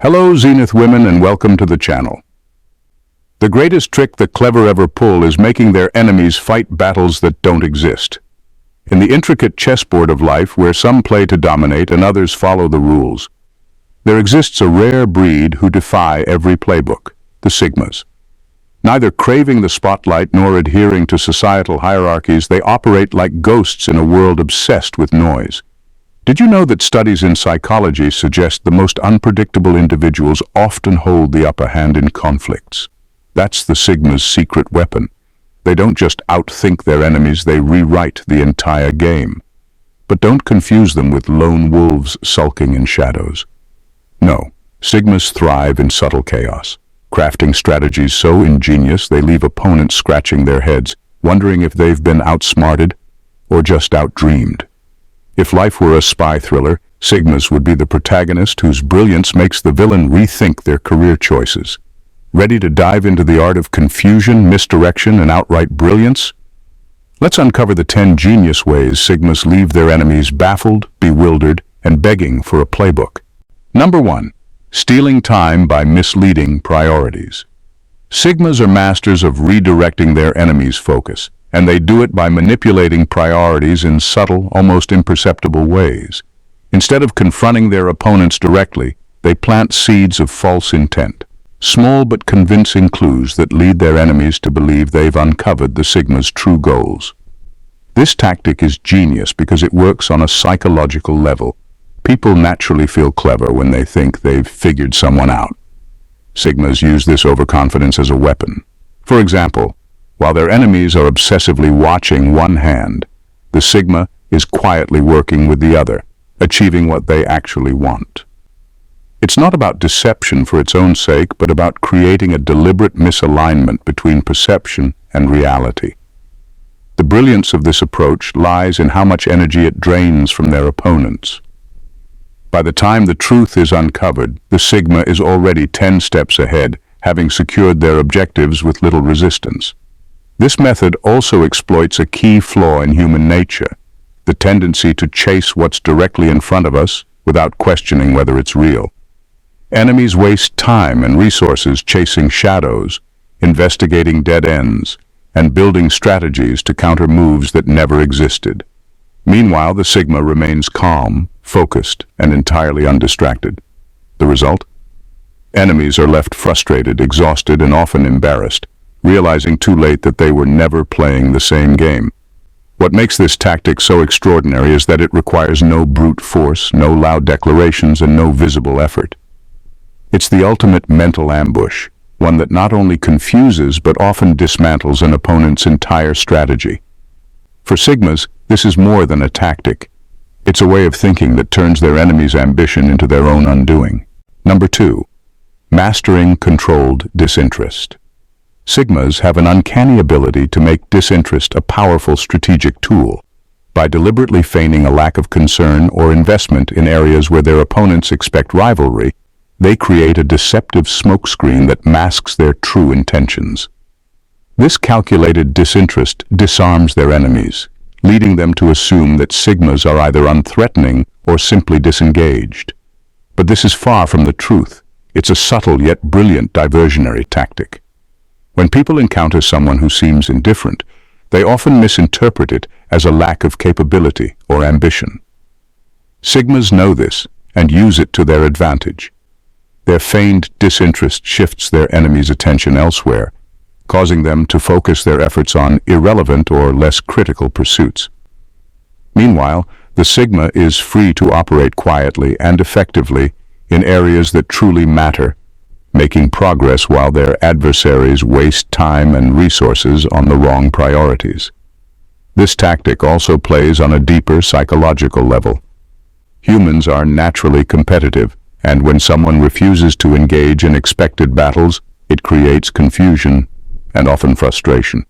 Hello Zenith women and welcome to the channel. The greatest trick the clever ever pull is making their enemies fight battles that don't exist. In the intricate chessboard of life where some play to dominate and others follow the rules, there exists a rare breed who defy every playbook, the Sigmas. Neither craving the spotlight nor adhering to societal hierarchies, they operate like ghosts in a world obsessed with noise. Did you know that studies in psychology suggest the most unpredictable individuals often hold the upper hand in conflicts? That's the Sigma's secret weapon. They don't just outthink their enemies, they rewrite the entire game. But don't confuse them with lone wolves sulking in shadows. No, Sigmas thrive in subtle chaos, crafting strategies so ingenious they leave opponents scratching their heads, wondering if they've been outsmarted or just outdreamed. If life were a spy thriller, Sigmas would be the protagonist whose brilliance makes the villain rethink their career choices. Ready to dive into the art of confusion, misdirection, and outright brilliance? Let's uncover the 10 genius ways Sigmas leave their enemies baffled, bewildered, and begging for a playbook. Number 1. Stealing time by misleading priorities. Sigmas are masters of redirecting their enemies' focus, and they do it by manipulating priorities in subtle, almost imperceptible ways. Instead of confronting their opponents directly, they plant seeds of false intent, small but convincing clues that lead their enemies to believe they've uncovered the Sigma's true goals. This tactic is genius because it works on a psychological level. People naturally feel clever when they think they've figured someone out. Sigmas use this overconfidence as a weapon. For example, while their enemies are obsessively watching one hand, the Sigma is quietly working with the other, achieving what they actually want. It's not about deception for its own sake, but about creating a deliberate misalignment between perception and reality. The brilliance of this approach lies in how much energy it drains from their opponents. By the time the truth is uncovered, the Sigma is already 10 steps ahead, having secured their objectives with little resistance. This method also exploits a key flaw in human nature, the tendency to chase what's directly in front of us without questioning whether it's real. Enemies waste time and resources chasing shadows, investigating dead ends, and building strategies to counter moves that never existed. Meanwhile, the Sigma remains calm, focused, and entirely undistracted. The result? Enemies are left frustrated, exhausted, and often embarrassed, realizing too late that they were never playing the same game. What makes this tactic so extraordinary is that it requires no brute force, no loud declarations, and no visible effort. It's the ultimate mental ambush, one that not only confuses but often dismantles an opponent's entire strategy. For Sigmas, this is more than a tactic. It's a way of thinking that turns their enemy's ambition into their own undoing. Number 2. Mastering controlled disinterest. Sigmas have an uncanny ability to make disinterest a powerful strategic tool. By deliberately feigning a lack of concern or investment in areas where their opponents expect rivalry, they create a deceptive smokescreen that masks their true intentions. This calculated disinterest disarms their enemies, leading them to assume that Sigmas are either unthreatening or simply disengaged. But this is far from the truth. It's a subtle yet brilliant diversionary tactic. When people encounter someone who seems indifferent, they often misinterpret it as a lack of capability or ambition. Sigmas know this and use it to their advantage. Their feigned disinterest shifts their enemy's attention elsewhere, causing them to focus their efforts on irrelevant or less critical pursuits. Meanwhile, the Sigma is free to operate quietly and effectively in areas that truly matter, making progress while their adversaries waste time and resources on the wrong priorities. This tactic also plays on a deeper psychological level. Humans are naturally competitive, and when someone refuses to engage in expected battles, it creates confusion and often frustration.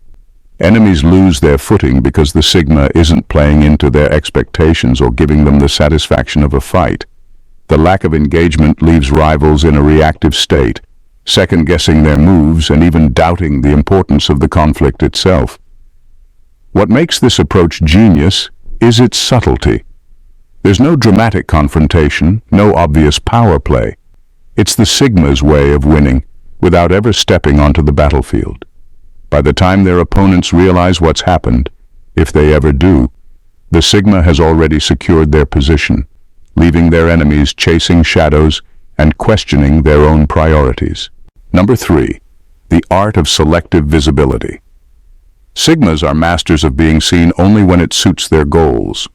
Enemies lose their footing because the Sigma isn't playing into their expectations or giving them the satisfaction of a fight. The lack of engagement leaves rivals in a reactive state, second-guessing their moves and even doubting the importance of the conflict itself. What makes this approach genius is its subtlety. There's no dramatic confrontation, no obvious power play. It's the Sigma's way of winning without ever stepping onto the battlefield. By the time their opponents realize what's happened, if they ever do, the Sigma has already secured their position, leaving their enemies chasing shadows and questioning their own priorities. Number 3. The art of selective visibility. Sigmas are masters of being seen only when it suits their goals.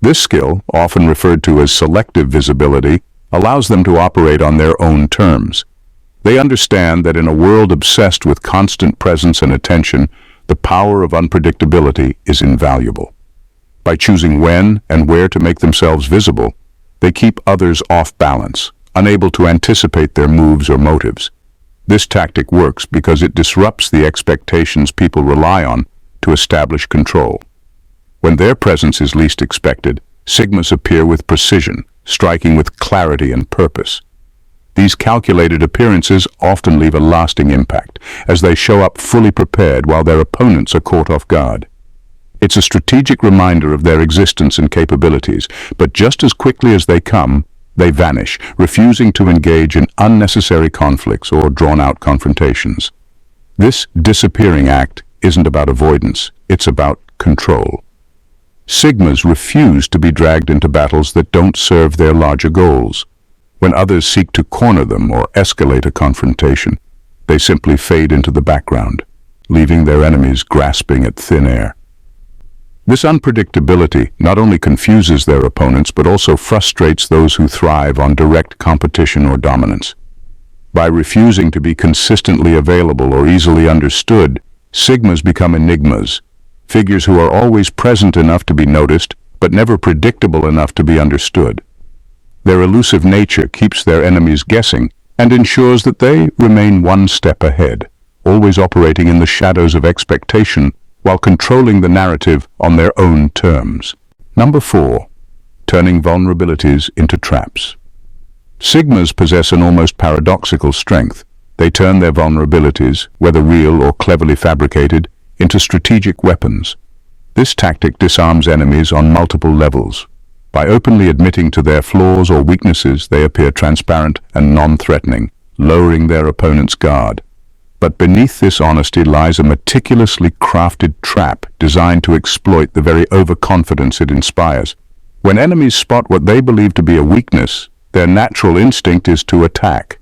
This skill, often referred to as selective visibility, allows them to operate on their own terms. They understand that in a world obsessed with constant presence and attention, the power of unpredictability is invaluable. By choosing when and where to make themselves visible, they keep others off balance, unable to anticipate their moves or motives. This tactic works because it disrupts the expectations people rely on to establish control. When their presence is least expected, Sigmas appear with precision, striking with clarity and purpose. These calculated appearances often leave a lasting impact, as they show up fully prepared while their opponents are caught off guard. It's a strategic reminder of their existence and capabilities, but just as quickly as they come, they vanish, refusing to engage in unnecessary conflicts or drawn-out confrontations. This disappearing act isn't about avoidance, it's about control. Sigmas refuse to be dragged into battles that don't serve their larger goals. When others seek to corner them or escalate a confrontation, they simply fade into the background, leaving their enemies grasping at thin air. This unpredictability not only confuses their opponents but also frustrates those who thrive on direct competition or dominance. By refusing to be consistently available or easily understood, Sigmas become enigmas, figures who are always present enough to be noticed but never predictable enough to be understood. Their elusive nature keeps their enemies guessing and ensures that they remain one step ahead, always operating in the shadows of expectation while controlling the narrative on their own terms. Number 4. Turning vulnerabilities into traps. Sigmas possess an almost paradoxical strength. They turn their vulnerabilities, whether real or cleverly fabricated, into strategic weapons. This tactic disarms enemies on multiple levels. By openly admitting to their flaws or weaknesses, they appear transparent and non-threatening, lowering their opponent's guard. But beneath this honesty lies a meticulously crafted trap designed to exploit the very overconfidence it inspires. When enemies spot what they believe to be a weakness, their natural instinct is to attack.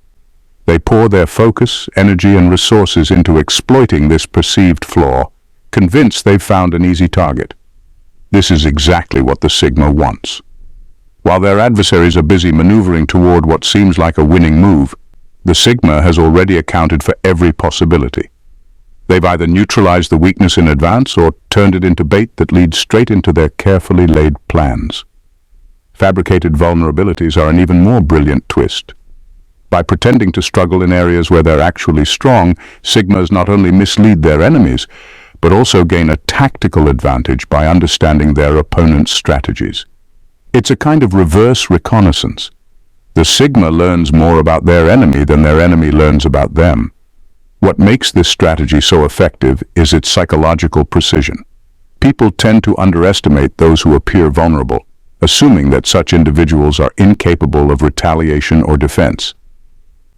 They pour their focus, energy, and resources into exploiting this perceived flaw, convinced they've found an easy target. This is exactly what the Sigma wants. While their adversaries are busy maneuvering toward what seems like a winning move, the Sigma has already accounted for every possibility. They've either neutralized the weakness in advance or turned it into bait that leads straight into their carefully laid plans. Fabricated vulnerabilities are an even more brilliant twist. By pretending to struggle in areas where they're actually strong, Sigmas not only mislead their enemies, but also gain a tactical advantage by understanding their opponent's strategies. It's a kind of reverse reconnaissance. The Sigma learns more about their enemy than their enemy learns about them. What makes this strategy so effective is its psychological precision. People tend to underestimate those who appear vulnerable, assuming that such individuals are incapable of retaliation or defense.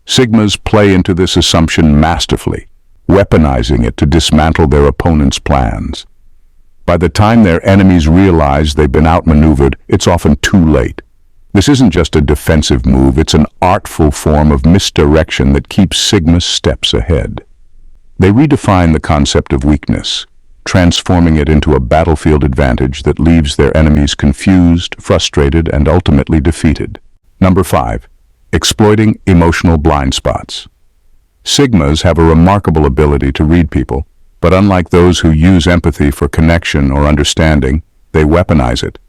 Sigmas play into this assumption masterfully, weaponizing it to dismantle their opponent's plans. By the time their enemies realize they've been outmaneuvered, it's often too late. This isn't just a defensive move, it's an artful form of misdirection that keeps Sigma steps ahead. They redefine the concept of weakness, transforming it into a battlefield advantage that leaves their enemies confused, frustrated, and ultimately defeated. Number 5. Exploiting emotional blind spots. Sigmas have a remarkable ability to read people, but unlike those who use empathy for connection or understanding, they weaponize it.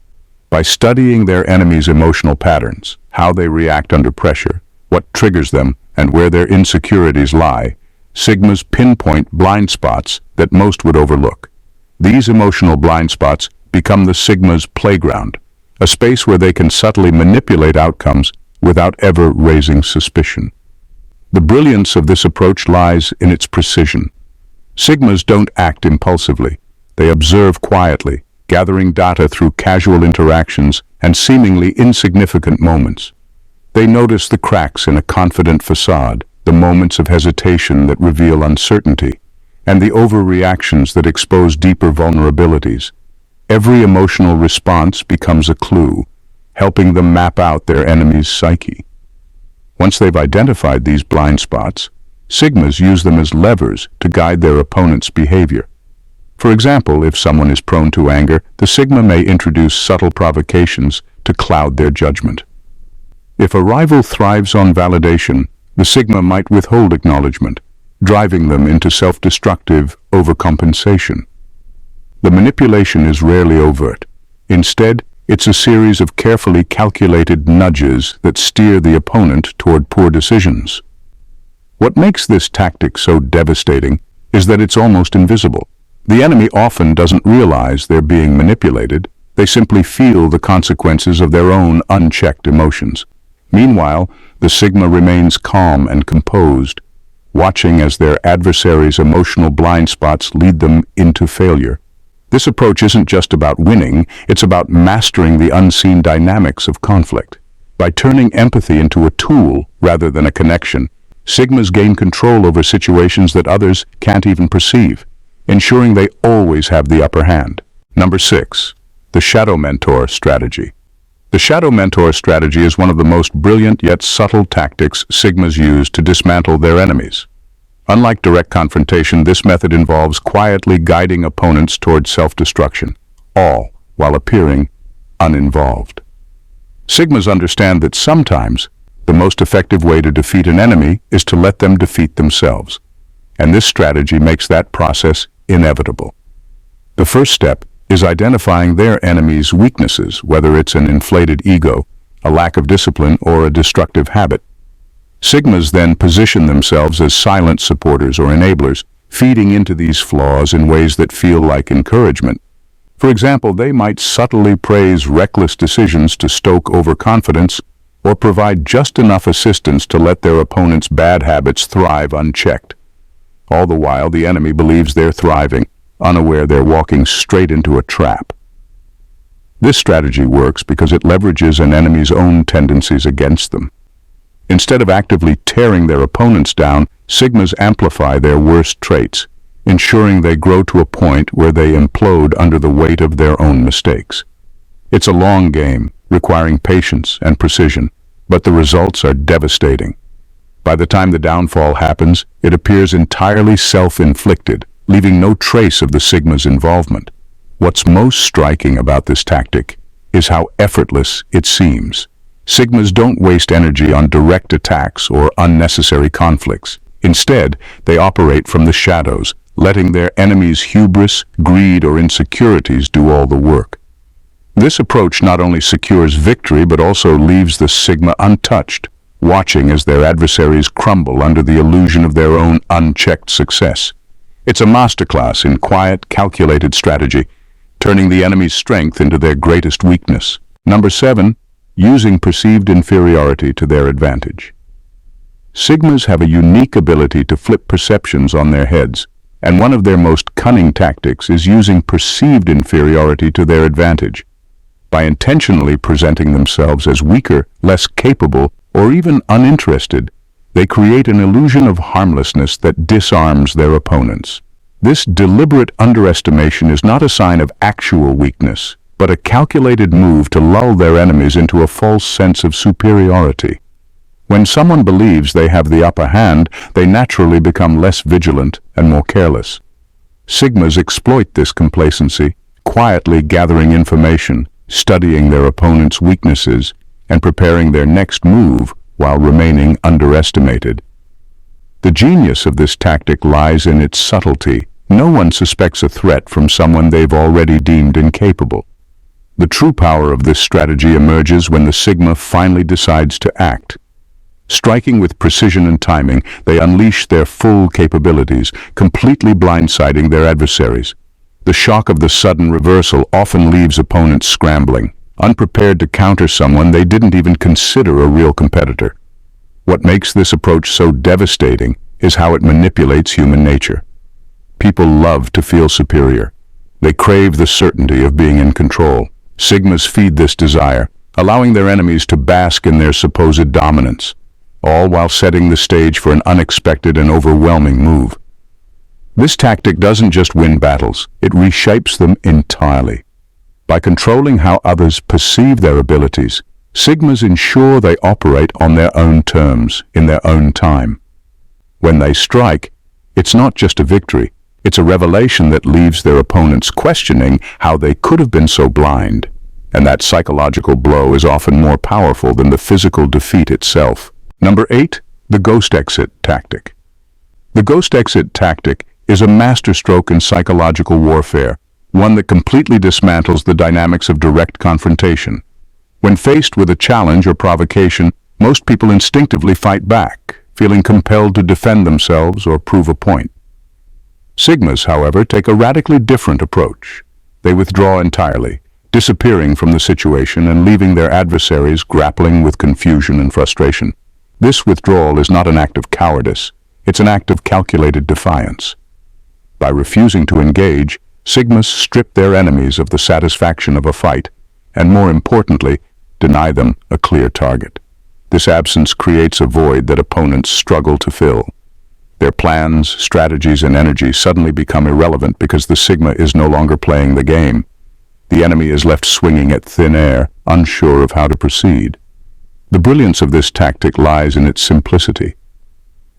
By studying their enemies' emotional patterns, how they react under pressure, what triggers them, and where their insecurities lie, Sigmas pinpoint blind spots that most would overlook. These emotional blind spots become the Sigma's playground, a space where they can subtly manipulate outcomes without ever raising suspicion. The brilliance of this approach lies in its precision. Sigmas don't act impulsively. They observe quietly, gathering data through casual interactions and seemingly insignificant moments. They notice the cracks in a confident facade, the moments of hesitation that reveal uncertainty, and the overreactions that expose deeper vulnerabilities. Every emotional response becomes a clue, helping them map out their enemy's psyche. Once they've identified these blind spots, Sigmas use them as levers to guide their opponent's behavior. For example, if someone is prone to anger, the Sigma may introduce subtle provocations to cloud their judgment. If a rival thrives on validation, the Sigma might withhold acknowledgement, driving them into self-destructive overcompensation. The manipulation is rarely overt. Instead, it's a series of carefully calculated nudges that steer the opponent toward poor decisions. What makes this tactic so devastating is that it's almost invisible. The enemy often doesn't realize they're being manipulated. They simply feel the consequences of their own unchecked emotions. Meanwhile, the Sigma remains calm and composed, watching as their adversary's emotional blind spots lead them into failure. This approach isn't just about winning, it's about mastering the unseen dynamics of conflict. By turning empathy into a tool rather than a connection, Sigmas gain control over situations that others can't even perceive, ensuring they always have the upper hand. Number 6. The Shadow Mentor Strategy. The Shadow Mentor strategy is one of the most brilliant yet subtle tactics Sigmas use to dismantle their enemies. Unlike direct confrontation, this method involves quietly guiding opponents towards self-destruction, all while appearing uninvolved. Sigmas understand that sometimes the most effective way to defeat an enemy is to let them defeat themselves, and this strategy makes that process inevitable. The first step is identifying their enemy's weaknesses, whether it's an inflated ego, a lack of discipline, or a destructive habit. Sigmas then position themselves as silent supporters or enablers, feeding into these flaws in ways that feel like encouragement. For example, they might subtly praise reckless decisions to stoke overconfidence, or provide just enough assistance to let their opponent's bad habits thrive unchecked. All the while, the enemy believes they're thriving, unaware they're walking straight into a trap. This strategy works because it leverages an enemy's own tendencies against them. Instead of actively tearing their opponents down, Sigmas amplify their worst traits, ensuring they grow to a point where they implode under the weight of their own mistakes. It's a long game, requiring patience and precision, but the results are devastating. By the time the downfall happens, it appears entirely self-inflicted, leaving no trace of the Sigma's involvement. What's most striking about this tactic is how effortless it seems. Sigmas don't waste energy on direct attacks or unnecessary conflicts. Instead, they operate from the shadows, letting their enemies' hubris, greed, or insecurities do all the work. This approach not only secures victory but also leaves the Sigma untouched, watching as their adversaries crumble under the illusion of their own unchecked success. It's a masterclass in quiet, calculated strategy, turning the enemy's strength into their greatest weakness. Number 7. Using perceived inferiority to their advantage. Sigmas have a unique ability to flip perceptions on their heads, and one of their most cunning tactics is using perceived inferiority to their advantage. By intentionally presenting themselves as weaker, less capable, or even uninterested, they create an illusion of harmlessness that disarms their opponents. This deliberate underestimation is not a sign of actual weakness, but a calculated move to lull their enemies into a false sense of superiority. When someone believes they have the upper hand, they naturally become less vigilant and more careless. Sigmas exploit this complacency, quietly gathering information, studying their opponent's weaknesses, and preparing their next move while remaining underestimated. The genius of this tactic lies in its subtlety. No one suspects a threat from someone they've already deemed incapable. The true power of this strategy emerges when the Sigma finally decides to act. Striking with precision and timing, they unleash their full capabilities, completely blindsiding their adversaries. The shock of the sudden reversal often leaves opponents scrambling, unprepared to counter someone they didn't even consider a real competitor. What makes this approach so devastating is how it manipulates human nature. People love to feel superior. They crave the certainty of being in control. Sigmas feed this desire, allowing their enemies to bask in their supposed dominance, all while setting the stage for an unexpected and overwhelming move. This tactic doesn't just win battles, it reshapes them entirely. By controlling how others perceive their abilities, Sigmas ensure they operate on their own terms, in their own time. When they strike, it's not just a victory, it's a revelation that leaves their opponents questioning how they could have been so blind. And that psychological blow is often more powerful than the physical defeat itself. Number 8, the ghost exit tactic. The ghost exit tactic is a masterstroke in psychological warfare, one that completely dismantles the dynamics of direct confrontation. When faced with a challenge or provocation, most people instinctively fight back, feeling compelled to defend themselves or prove a point. Sigmas, however, take a radically different approach. They withdraw entirely, disappearing from the situation and leaving their adversaries grappling with confusion and frustration. This withdrawal is not an act of cowardice, it's an act of calculated defiance. By refusing to engage, Sigmas strip their enemies of the satisfaction of a fight, and more importantly, deny them a clear target. This absence creates a void that opponents struggle to fill. Their plans, strategies, and energy suddenly become irrelevant because the Sigma is no longer playing the game. The enemy is left swinging at thin air, unsure of how to proceed. The brilliance of this tactic lies in its simplicity.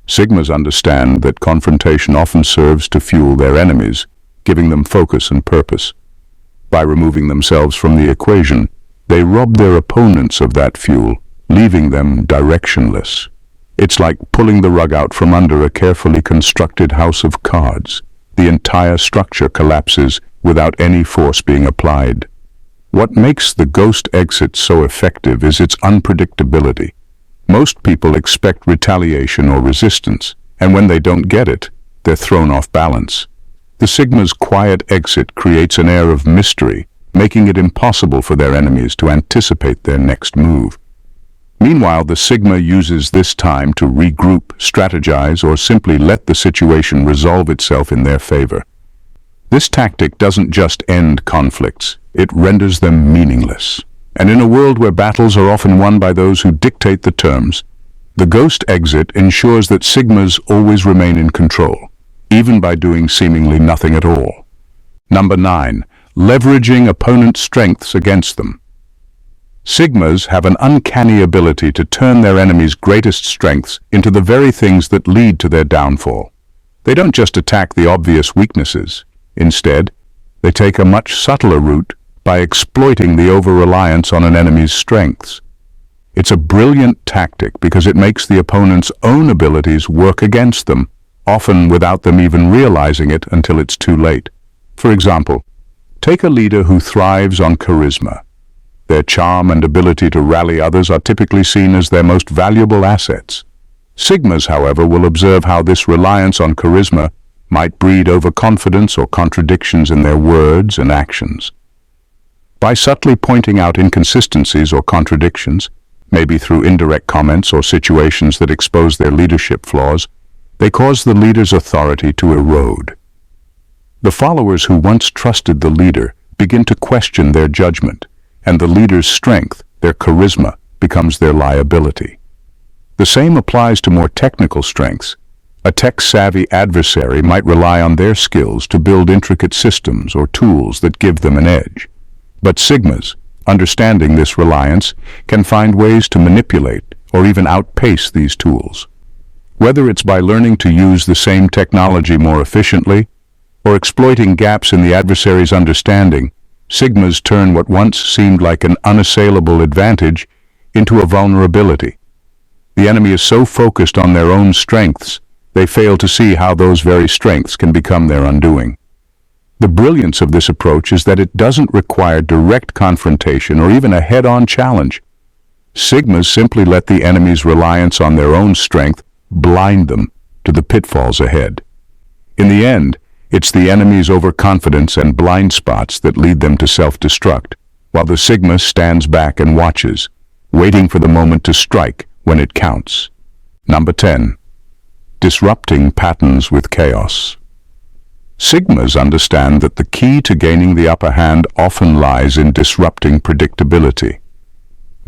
Sigmas understand that confrontation often serves to fuel their enemies, giving them focus and purpose. By removing themselves from the equation, they rob their opponents of that fuel, leaving them directionless. It's like pulling the rug out from under a carefully constructed house of cards. The entire structure collapses without any force being applied. What makes the ghost exit so effective is its unpredictability. Most people expect retaliation or resistance, and when they don't get it, they're thrown off balance. The Sigma's quiet exit creates an air of mystery, making it impossible for their enemies to anticipate their next move. Meanwhile, the Sigma uses this time to regroup, strategize, or simply let the situation resolve itself in their favor. This tactic doesn't just end conflicts, it renders them meaningless. And in a world where battles are often won by those who dictate the terms, the ghost exit ensures that Sigmas always remain in control, even by doing seemingly nothing at all. Number 9, leveraging opponents' strengths against them. Sigmas have an uncanny ability to turn their enemies' greatest strengths into the very things that lead to their downfall. They don't just attack the obvious weaknesses. Instead, they take a much subtler route by exploiting the over-reliance on an enemy's strengths. It's a brilliant tactic because it makes the opponent's own abilities work against them, often without them even realizing it until it's too late. For example, take a leader who thrives on charisma. Their charm and ability to rally others are typically seen as their most valuable assets. Sigmas, however, will observe how this reliance on charisma might breed overconfidence or contradictions in their words and actions. By subtly pointing out inconsistencies or contradictions, maybe through indirect comments or situations that expose their leadership flaws, they cause the leader's authority to erode. The followers who once trusted the leader begin to question their judgment, and the leader's strength, their charisma, becomes their liability. The same applies to more technical strengths. A tech-savvy adversary might rely on their skills to build intricate systems or tools that give them an edge. But Sigmas, understanding this reliance, can find ways to manipulate or even outpace these tools. Whether it's by learning to use the same technology more efficiently or exploiting gaps in the adversary's understanding, Sigmas turn what once seemed like an unassailable advantage into a vulnerability. The enemy is so focused on their own strengths, they fail to see how those very strengths can become their undoing. The brilliance of this approach is that it doesn't require direct confrontation or even a head-on challenge. Sigmas simply let the enemy's reliance on their own strength blind them to the pitfalls ahead. In the end, it's the enemy's overconfidence and blind spots that lead them to self-destruct, while the Sigma stands back and watches, waiting for the moment to strike when it counts. Number 10. Disrupting patterns with chaos. Sigmas understand that the key to gaining the upper hand often lies in disrupting predictability.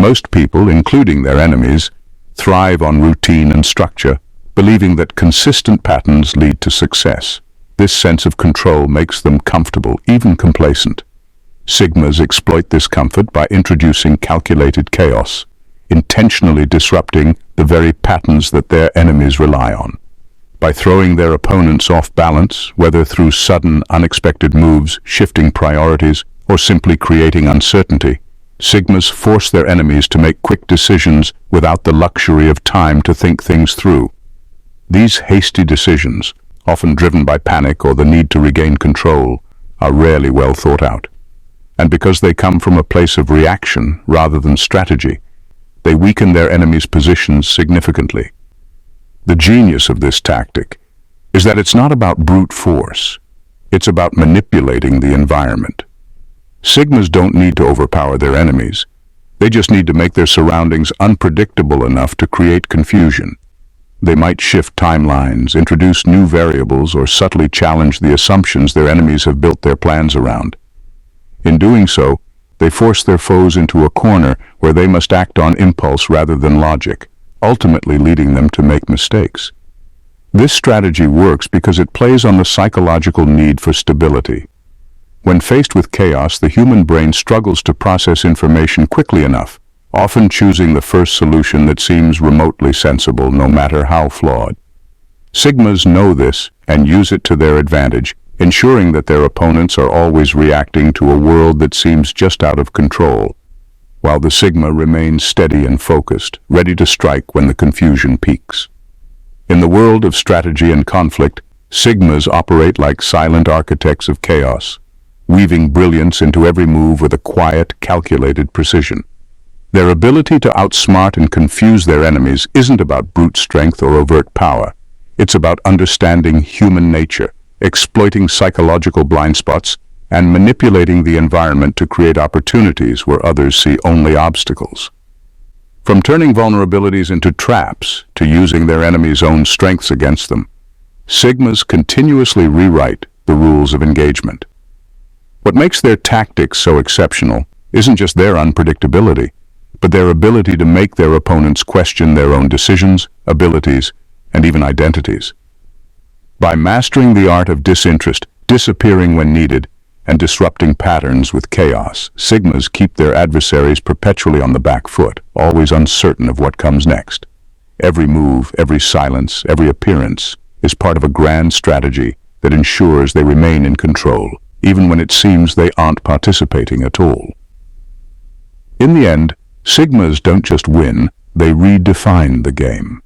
Most people, including their enemies, thrive on routine and structure, believing that consistent patterns lead to success. This sense of control makes them comfortable, even complacent. Sigmas exploit this comfort by introducing calculated chaos, intentionally disrupting the very patterns that their enemies rely on. By throwing their opponents off balance, whether through sudden, unexpected moves, shifting priorities, or simply creating uncertainty, Sigmas force their enemies to make quick decisions without the luxury of time to think things through. These hasty decisions, often driven by panic or the need to regain control, are rarely well thought out. And because they come from a place of reaction rather than strategy, they weaken their enemies' positions significantly. The genius of this tactic is that it's not about brute force. It's about manipulating the environment. Sigmas don't need to overpower their enemies. They just need to make their surroundings unpredictable enough to create confusion. They might shift timelines, introduce new variables, or subtly challenge the assumptions their enemies have built their plans around. In doing so, they force their foes into a corner where they must act on impulse rather than logic, ultimately leading them to make mistakes. This strategy works because it plays on the psychological need for stability. When faced with chaos, the human brain struggles to process information quickly enough, often choosing the first solution that seems remotely sensible, no matter how flawed. Sigmas know this and use it to their advantage, ensuring that their opponents are always reacting to a world that seems just out of control, while the Sigma remains steady and focused, ready to strike when the confusion peaks. In the world of strategy and conflict, Sigmas operate like silent architects of chaos, weaving brilliance into every move with a quiet, calculated precision. Their ability to outsmart and confuse their enemies isn't about brute strength or overt power. It's about understanding human nature, exploiting psychological blind spots, and manipulating the environment to create opportunities where others see only obstacles. From turning vulnerabilities into traps to using their enemies' own strengths against them, Sigmas continuously rewrite the rules of engagement. What makes their tactics so exceptional isn't just their unpredictability, but their ability to make their opponents question their own decisions, abilities, and even identities. By mastering the art of disinterest, disappearing when needed, and disrupting patterns with chaos, Sigmas keep their adversaries perpetually on the back foot, always uncertain of what comes next. Every move, every silence, every appearance is part of a grand strategy that ensures they remain in control, even when it seems they aren't participating at all. In the end, Sigmas don't just win, they redefine the game.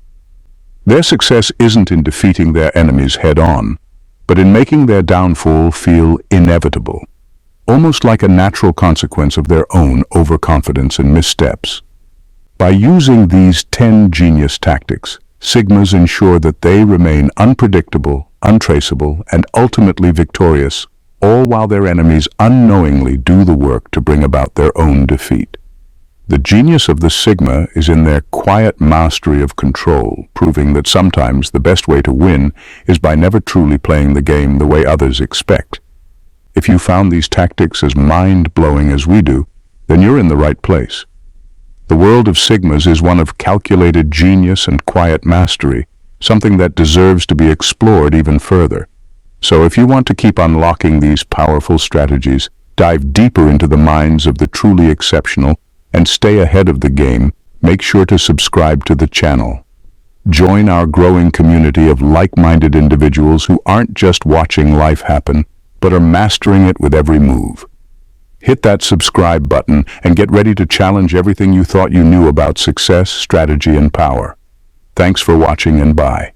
Their success isn't in defeating their enemies head-on, but in making their downfall feel inevitable, almost like a natural consequence of their own overconfidence and missteps. By using these 10 genius tactics, Sigmas ensure that they remain unpredictable, untraceable, and ultimately victorious, all while their enemies unknowingly do the work to bring about their own defeat. The genius of the Sigma is in their quiet mastery of control, proving that sometimes the best way to win is by never truly playing the game the way others expect. If you found these tactics as mind-blowing as we do, then you're in the right place. The world of Sigmas is one of calculated genius and quiet mastery, something that deserves to be explored even further. So if you want to keep unlocking these powerful strategies, dive deeper into the minds of the truly exceptional, and stay ahead of the game, make sure to subscribe to the channel. Join our growing community of like-minded individuals who aren't just watching life happen, but are mastering it with every move. Hit that subscribe button and get ready to challenge everything you thought you knew about success, strategy, and power. Thanks for watching, and bye.